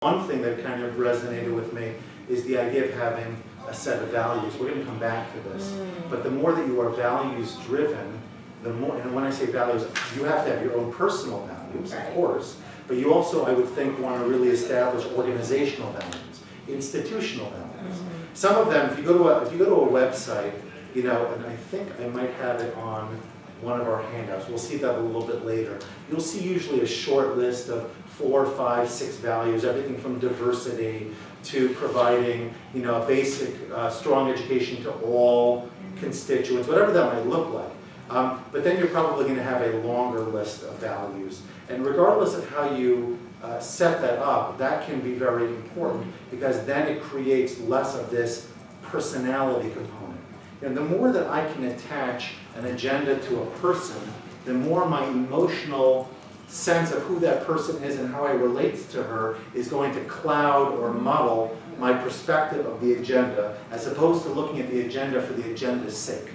One thing that kind of resonated with me is the idea of having a set of values. We're going to come back to this. But the more that you are values driven, the more, and when I say values, you have to have your own personal values, of course, but you also, I would think, want to really establish organizational values, institutional values. Some of them, if you go to a website, you know, and I think I might have it on one of our handouts, we'll see that a little bit later. You'll see usually a short list of 4, 5, 6 values, everything from diversity to providing, you know, a basic strong education to all constituents, whatever that might look like. But then you're probably going to have a longer list of values. And regardless of how you set that up, that can be very important because then it creates less of this personality component. And the more that I can attach an agenda to a person, the more my emotional sense of who that person is and how I relate to her is going to cloud or muddle my perspective of the agenda as opposed to looking at the agenda for the agenda's sake.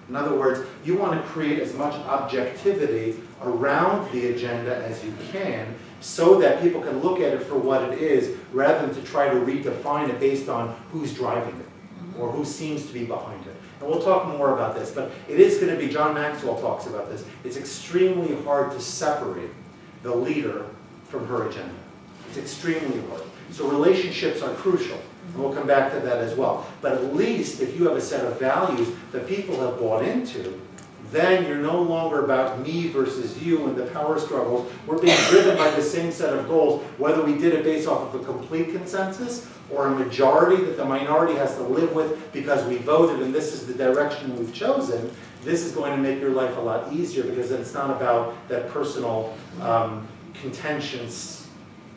In other words, you want to create as much objectivity around the agenda as you can so that people can look at it for what it is rather than to try to redefine it based on who's driving it or who seems to be behind it. And we'll talk more about this, but it is going to be, John Maxwell talks about this, it's extremely hard to separate the leader from her agenda. It's extremely hard. So relationships are crucial, and we'll come back to that as well. But at least if you have a set of values that people have bought into, then you're no longer about me versus you and the power struggles. We're being driven by the same set of goals, whether we did it based off of a complete consensus or a majority that the minority has to live with because we voted and this is the direction we've chosen. This is going to make your life a lot easier because it's not about that personal contentions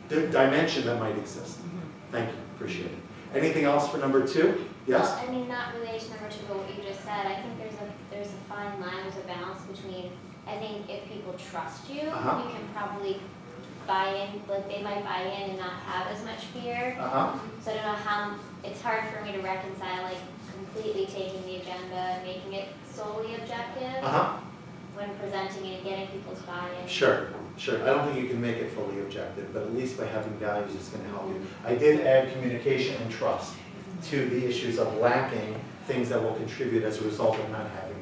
dimension that might exist. Thank you, appreciate it. Anything else for number 2? Yes? Well, I mean, not related to number 2, but what you just said, I think there's a fine line, there's a balance between, I think if people trust you, you can probably buy in, like they might buy in and not have as much fear. So I don't know how, it's hard for me to reconcile like completely taking the agenda and making it solely objective when presenting it and getting people's buy-in. Sure. I don't think you can make it fully objective, but at least by having values it's going to help you. I did add communication and trust to the issues of lacking things that will contribute as a result of not having